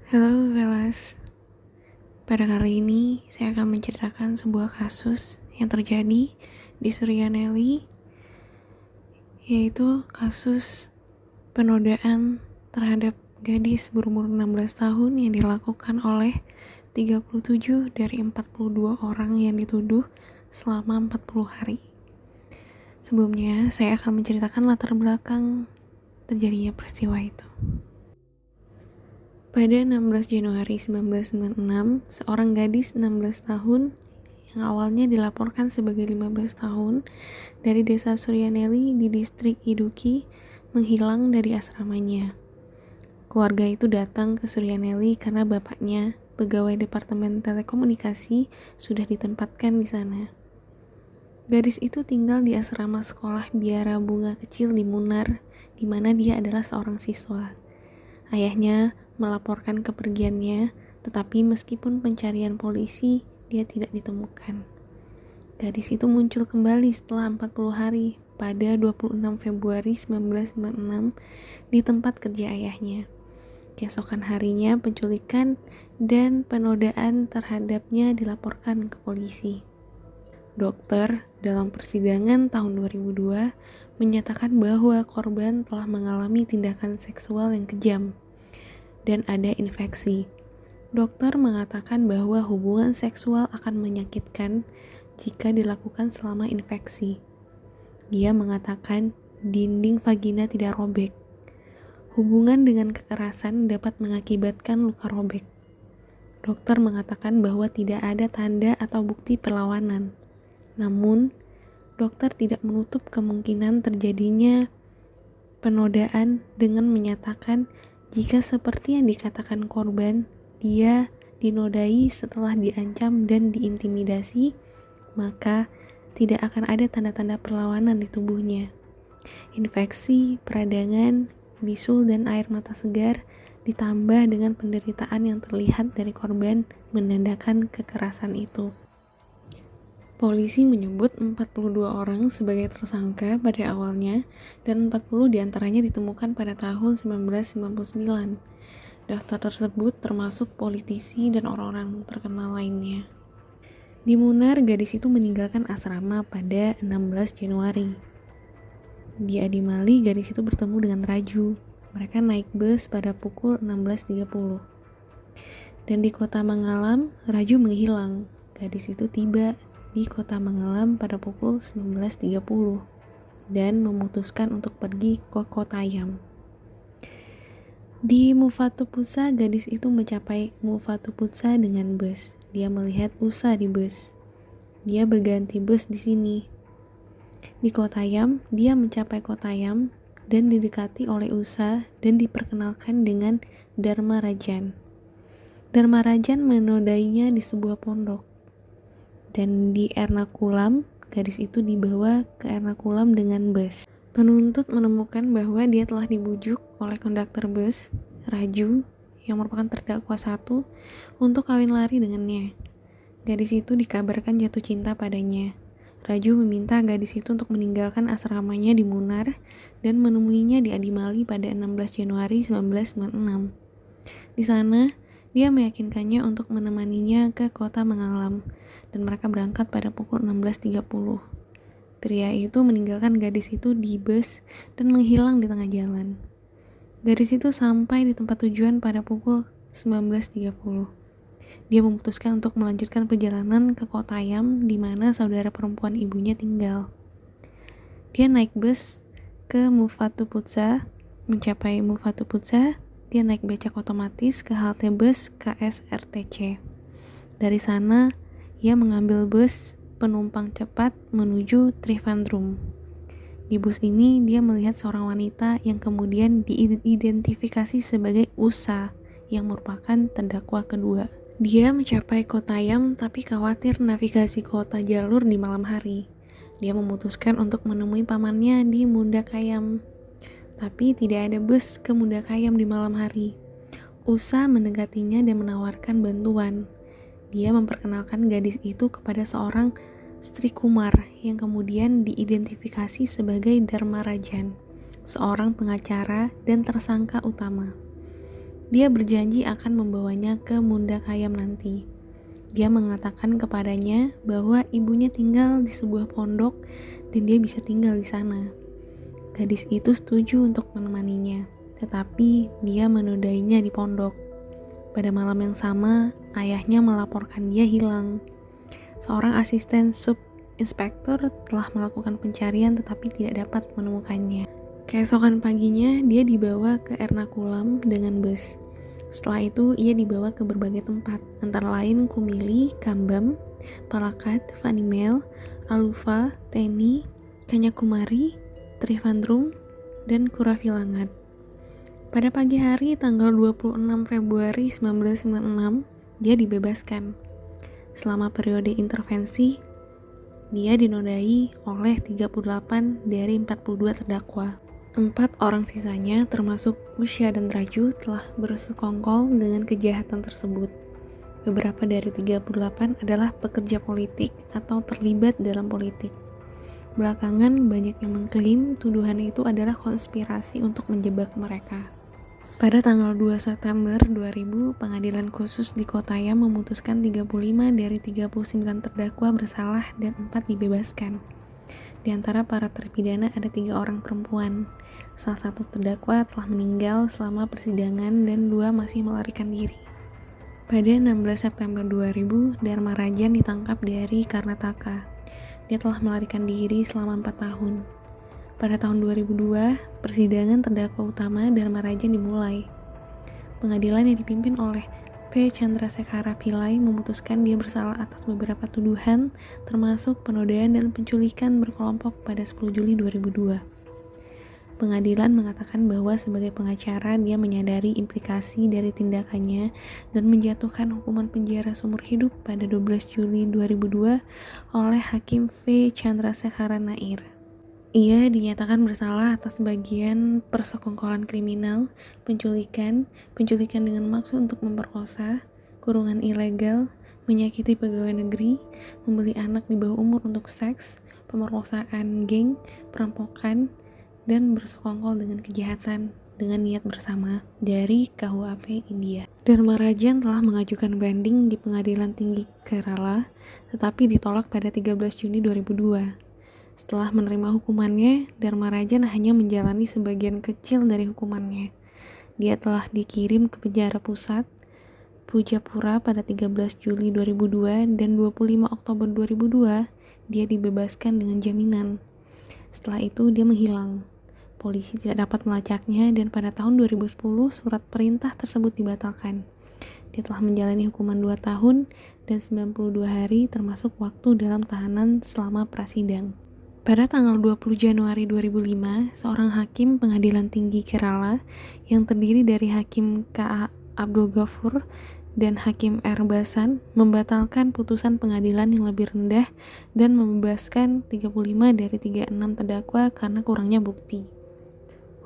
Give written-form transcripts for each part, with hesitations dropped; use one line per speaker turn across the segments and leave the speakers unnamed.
Halo Velas, pada kali ini saya akan menceritakan sebuah kasus yang terjadi di Suryaneli, yaitu kasus penodaan terhadap gadis berumur 16 tahun yang dilakukan oleh 37 dari 42 orang yang dituduh selama 40 hari. Sebelumnya, saya akan menceritakan latar belakang terjadinya peristiwa itu. Pada 16 Januari 1996, seorang gadis 16 tahun yang awalnya dilaporkan sebagai 15 tahun dari desa Suryaneli di distrik Iduki menghilang dari asramanya. Keluarga itu datang ke Suryaneli karena bapaknya, pegawai Departemen Telekomunikasi, sudah ditempatkan di sana. Gadis itu tinggal di asrama sekolah Biara Bunga Kecil di Munar, di mana dia adalah seorang siswa. Ayahnya melaporkan kepergiannya, tetapi meskipun pencarian polisi, dia tidak ditemukan. Gadis itu muncul kembali setelah 40 hari pada 26 Februari 1996 di tempat kerja ayahnya. Keesokan harinya penculikan dan penodaan terhadapnya dilaporkan ke polisi. Dokter dalam persidangan tahun 2002 menyatakan bahwa korban telah mengalami tindakan seksual yang kejam dan ada infeksi. Dokter mengatakan bahwa hubungan seksual akan menyakitkan jika dilakukan selama infeksi. Dia mengatakan dinding vagina tidak robek. Hubungan dengan kekerasan dapat mengakibatkan luka robek. Dokter mengatakan bahwa tidak ada tanda atau bukti perlawanan. Namun, dokter tidak menutup kemungkinan terjadinya penodaan dengan menyatakan jika seperti yang dikatakan korban, dia dinodai setelah diancam dan diintimidasi, maka tidak akan ada tanda-tanda perlawanan di tubuhnya. Infeksi, peradangan, bisul, dan air mata segar ditambah dengan penderitaan yang terlihat dari korban menandakan kekerasan itu. Polisi menyebut 42 orang sebagai tersangka pada awalnya dan 40 diantaranya ditemukan pada tahun 1999. Daftar tersebut termasuk politisi dan orang-orang terkenal lainnya. Di Munar, gadis itu meninggalkan asrama pada 16 Januari. Di Adimali, gadis itu bertemu dengan Raju. Mereka naik bus pada pukul 16.30. Dan di kota Mangalam, Raju menghilang. Gadis itu tiba di kota Mangalam pada pukul 19.30 dan memutuskan untuk pergi ke Kottayam. Di Muvattupuzha, gadis itu mencapai Muvattupuzha dengan bus. Dia melihat Usa di bus. Dia berganti bus di sini. Di Kottayam, dia mencapai Kottayam dan didekati oleh Usa dan diperkenalkan dengan Dharma Rajan. Dharma Rajan menodainya di sebuah pondok. Dan di Ernakulam, gadis itu dibawa ke Ernakulam dengan bus. Penuntut menemukan bahwa dia telah dibujuk oleh konduktor bus, Raju, yang merupakan terdakwa 1, untuk kawin lari dengannya. Gadis itu dikabarkan jatuh cinta padanya. Raju meminta gadis itu untuk meninggalkan asramanya di Munar dan menemuinya di Adimali pada 16 Januari 1996. Di sana, dia meyakinkannya untuk menemaninya ke kota Mangalam dan mereka berangkat pada pukul 16.30. Pria itu meninggalkan gadis itu di bus dan menghilang di tengah jalan. Gadis itu sampai di tempat tujuan pada pukul 19.30. Dia memutuskan untuk melanjutkan perjalanan ke Kottayam di mana saudara perempuan ibunya tinggal. Dia naik bus ke Muvattupuzha. Mencapai Muvattupuzha, dia naik becak otomatis ke halte bus KSRTC. Dari sana, ia mengambil bus penumpang cepat menuju Trivandrum. Di bus ini, dia melihat seorang wanita yang kemudian diidentifikasi sebagai Usa, yang merupakan terdakwa kedua. Dia mencapai Kottayam tapi khawatir navigasi kota jalur di malam hari. Dia memutuskan untuk menemui pamannya di Mundakayam. Tapi tidak ada bus ke Mundakayam di malam hari. Usa mendekatinya dan menawarkan bantuan. Dia memperkenalkan gadis itu kepada seorang Sri Kumar yang kemudian diidentifikasi sebagai Dharma Rajan, seorang pengacara dan tersangka utama. Dia berjanji akan membawanya ke Mundakayam nanti. Dia mengatakan kepadanya bahwa ibunya tinggal di sebuah pondok dan dia bisa tinggal di sana. Gadis itu setuju untuk menemaninya, tetapi dia menodainya di pondok. Pada malam yang sama, ayahnya melaporkan dia hilang. Seorang asisten sub-inspektur telah melakukan pencarian tetapi tidak dapat menemukannya. Keesokan paginya, dia dibawa ke Ernakulam dengan bus. Setelah itu, ia dibawa ke berbagai tempat, antara lain Kumili, Kambam, Palakat, Vanimel, Aluva, Teni, Kanyakumari, Trivandrum, dan Kuravilangat. Pada pagi hari tanggal 26 Februari 1996, dia dibebaskan. Selama periode intervensi, dia dinodai oleh 38 dari 42 terdakwa. 4 orang sisanya, termasuk Musya dan Raju, telah bersekongkol dengan kejahatan tersebut. Beberapa dari 38 adalah pekerja politik atau terlibat dalam politik. Belakangan, banyak yang mengklaim tuduhan itu adalah konspirasi untuk menjebak mereka. Pada tanggal 2 September 2000, Pengadilan Khusus di Kottayam memutuskan 35 dari 39 terdakwa bersalah dan 4 dibebaskan. Di antara para terpidana ada 3 orang perempuan. Salah satu terdakwa telah meninggal selama persidangan dan 2 masih melarikan diri. Pada 16 September 2000, Dharma Rajan ditangkap dari Karnataka. Dia telah melarikan diri selama 4 tahun. Pada tahun 2002, persidangan terdakwa utama Dharma Rajan dimulai. Pengadilan yang dipimpin oleh P. Chandrasekhara Pillai memutuskan dia bersalah atas beberapa tuduhan, termasuk penodaan dan penculikan berkelompok pada 10 Juli 2002. Pengadilan mengatakan bahwa sebagai pengacara dia menyadari implikasi dari tindakannya dan menjatuhkan hukuman penjara seumur hidup pada 12 Juli 2002 oleh Hakim V. Chandrasekhara Nair. Ia dinyatakan bersalah atas bagian persekongkolan kriminal, penculikan dengan maksud untuk memperkosa, kurungan ilegal, menyakiti pegawai negeri, membeli anak di bawah umur untuk seks, pemerkosaan geng, perampokan, dan bersekongkol dengan kejahatan dengan niat bersama dari KUHP India. Dharma Rajan telah mengajukan banding di Pengadilan Tinggi Kerala, tetapi ditolak pada 13 Juni 2002. Setelah menerima hukumannya, Dharma Rajan hanya menjalani sebagian kecil dari hukumannya. Dia telah dikirim ke penjara pusat Pujapura pada 13 Juli 2002 dan 25 Oktober 2002 dia dibebaskan dengan jaminan. Setelah itu dia menghilang. Polisi tidak dapat melacaknya dan pada tahun 2010 surat perintah tersebut dibatalkan. Dia telah menjalani hukuman 2 tahun dan 92 hari termasuk waktu dalam tahanan selama prasidang. Pada tanggal 20 Januari 2005, seorang hakim Pengadilan Tinggi Kerala yang terdiri dari Hakim K.A. Abdul Ghafur dan Hakim R. Basan membatalkan putusan pengadilan yang lebih rendah dan membebaskan 35 dari 36 terdakwa karena kurangnya bukti.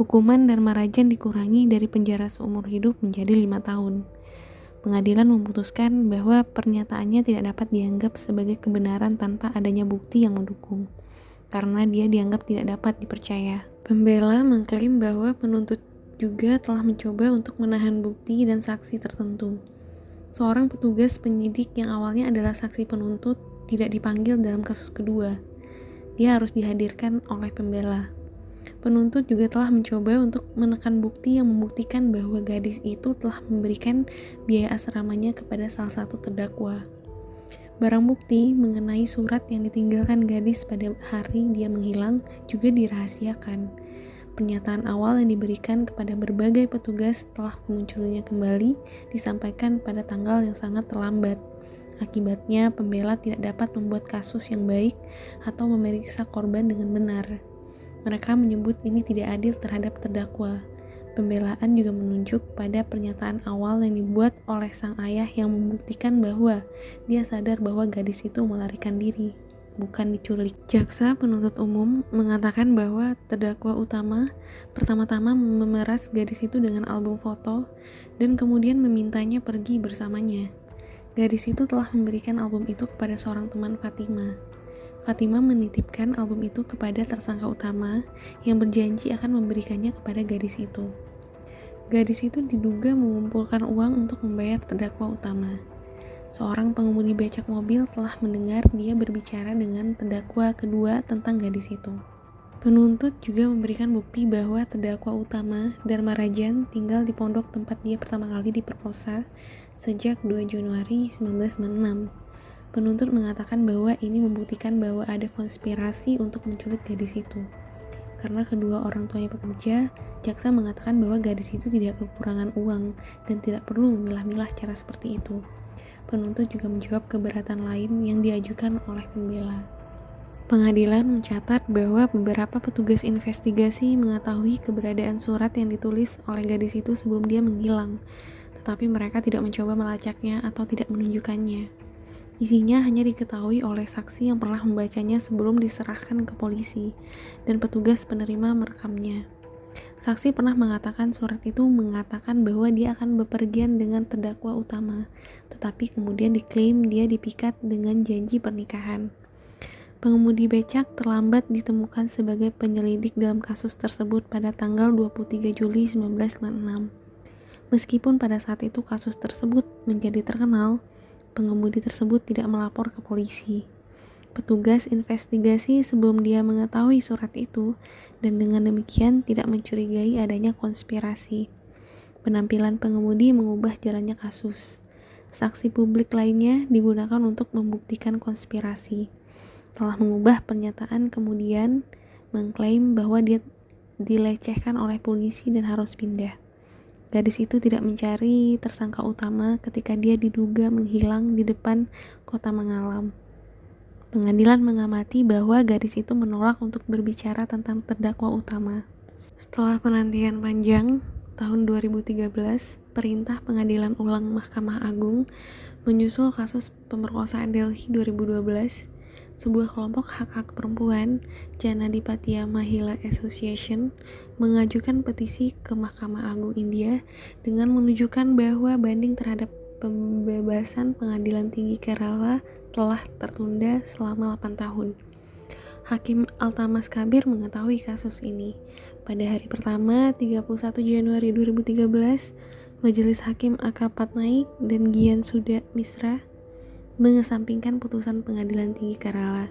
Hukuman Dharma Rajan dikurangi dari penjara seumur hidup menjadi 5 tahun. Pengadilan memutuskan bahwa pernyataannya tidak dapat dianggap sebagai kebenaran tanpa adanya bukti yang mendukung, karena dia dianggap tidak dapat dipercaya. Pembela mengklaim bahwa penuntut juga telah mencoba untuk menahan bukti dan saksi tertentu. Seorang petugas penyidik yang awalnya adalah saksi penuntut tidak dipanggil dalam kasus kedua. Dia harus dihadirkan oleh pembela. Penuntut juga telah mencoba untuk menekan bukti yang membuktikan bahwa gadis itu telah memberikan biaya asramanya kepada salah satu terdakwa. Barang bukti mengenai surat yang ditinggalkan gadis pada hari dia menghilang juga dirahasiakan. Pernyataan awal yang diberikan kepada berbagai petugas setelah kemunculannya kembali disampaikan pada tanggal yang sangat terlambat. Akibatnya, pembela tidak dapat membuat kasus yang baik atau memeriksa korban dengan benar. Mereka menyebut ini tidak adil terhadap terdakwa. Pembelaan juga menunjuk pada pernyataan awal yang dibuat oleh sang ayah yang membuktikan bahwa dia sadar bahwa gadis itu melarikan diri, bukan diculik. Jaksa penuntut umum mengatakan bahwa terdakwa utama pertama-tama memeras gadis itu dengan album foto dan kemudian memintanya pergi bersamanya. Gadis itu telah memberikan album itu kepada seorang teman Fatima. Fatima menitipkan album itu kepada tersangka utama yang berjanji akan memberikannya kepada gadis itu. Gadis itu diduga mengumpulkan uang untuk membayar terdakwa utama. Seorang pengemudi becak mobil telah mendengar dia berbicara dengan terdakwa kedua tentang gadis itu. Penuntut juga memberikan bukti bahwa terdakwa utama, Dharma Rajan, tinggal di pondok tempat dia pertama kali diperkosa sejak 2 Januari 1996. Penuntut mengatakan bahwa ini membuktikan bahwa ada konspirasi untuk menculik gadis itu. Karena kedua orang tuanya bekerja, jaksa mengatakan bahwa gadis itu tidak kekurangan uang dan tidak perlu memilah-milah cara seperti itu. Penuntut juga menjawab keberatan lain yang diajukan oleh pembela. Pengadilan mencatat bahwa beberapa petugas investigasi mengetahui keberadaan surat yang ditulis oleh gadis itu sebelum dia menghilang, tetapi mereka tidak mencoba melacaknya atau tidak menunjukkannya. Isinya hanya diketahui oleh saksi yang pernah membacanya sebelum diserahkan ke polisi, dan petugas penerima merekamnya. Saksi pernah mengatakan surat itu mengatakan bahwa dia akan bepergian dengan terdakwa utama, tetapi kemudian diklaim dia dipikat dengan janji pernikahan. Pengemudi becak terlambat ditemukan sebagai penyelidik dalam kasus tersebut pada tanggal 23 Juli 1996. Meskipun pada saat itu kasus tersebut menjadi terkenal, pengemudi tersebut tidak melapor ke polisi. Petugas investigasi sebelum dia mengetahui surat itu, dan dengan demikian tidak mencurigai adanya konspirasi. Penampilan pengemudi mengubah jalannya kasus. Saksi publik lainnya digunakan untuk membuktikan konspirasi. Telah mengubah pernyataan kemudian mengklaim bahwa dia dilecehkan oleh polisi dan harus pindah. Gadis itu tidak mencari tersangka utama ketika dia diduga menghilang di depan kota Mangalam. Pengadilan mengamati bahwa gadis itu menolak untuk berbicara tentang terdakwa utama. Setelah penantian panjang, tahun 2013, Perintah Pengadilan Ulang Mahkamah Agung menyusul kasus pemerkosaan Delhi 2012. Sebuah kelompok hak-hak perempuan, Janadipatiya Mahila Association, mengajukan petisi ke Mahkamah Agung India dengan menunjukkan bahwa banding terhadap pembebasan Pengadilan Tinggi Kerala telah tertunda selama 8 tahun. Hakim Altamas Kabir mengetahui kasus ini. Pada hari pertama, 31 Januari 2013, Majelis Hakim A.K. Patnaik dan Gyan Sudha Misra mengesampingkan putusan Pengadilan Tinggi Kerala.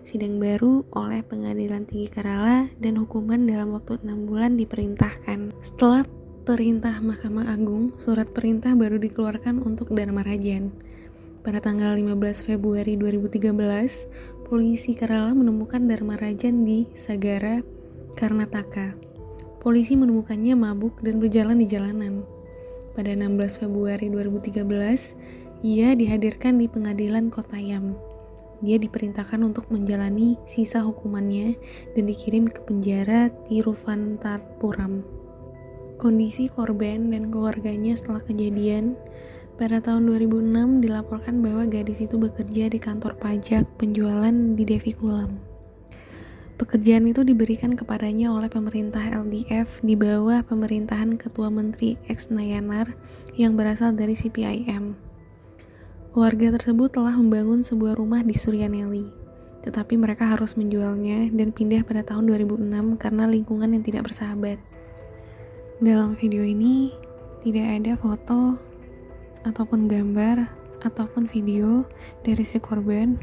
Sidang baru oleh Pengadilan Tinggi Kerala dan hukuman dalam waktu 6 bulan diperintahkan. Setelah perintah Mahkamah Agung, surat perintah baru dikeluarkan untuk Dharma Rajan. Pada tanggal 15 Februari 2013, polisi Kerala menemukan Dharma Rajan di Sagara, Karnataka. Polisi menemukannya mabuk dan berjalan di jalanan. Pada 16 Februari 2013, ia dihadirkan di pengadilan Kottayam. Dia diperintahkan untuk menjalani sisa hukumannya dan dikirim ke penjara Tiruvananthapuram. Kondisi korban dan keluarganya setelah kejadian, pada tahun 2006 dilaporkan bahwa gadis itu bekerja di kantor pajak penjualan di Devikulam. Pekerjaan itu diberikan kepadanya oleh pemerintah LDF di bawah pemerintahan Ketua Menteri X Nayanar yang berasal dari CPIM. Keluarga tersebut telah membangun sebuah rumah di Suryaneli, tetapi mereka harus menjualnya dan pindah pada tahun 2006 karena lingkungan yang tidak bersahabat. Dalam video ini, tidak ada foto ataupun gambar ataupun video dari si korban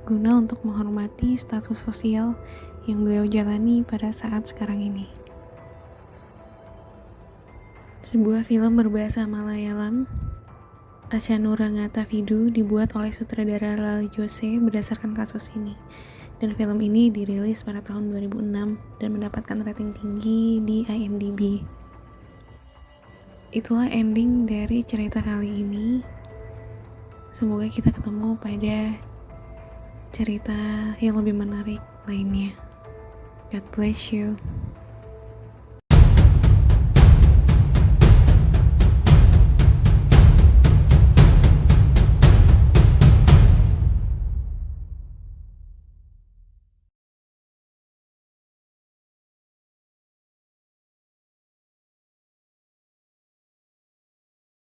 guna untuk menghormati status sosial yang beliau jalani pada saat sekarang ini. Sebuah film berbahasa Malayalam, Achanurangata Vidu, dibuat oleh sutradara Lal Jose berdasarkan kasus ini, dan film ini dirilis pada tahun 2006 dan mendapatkan rating tinggi di IMDb. Itulah ending dari cerita kali ini. Semoga kita ketemu pada cerita yang lebih menarik lainnya. God bless you.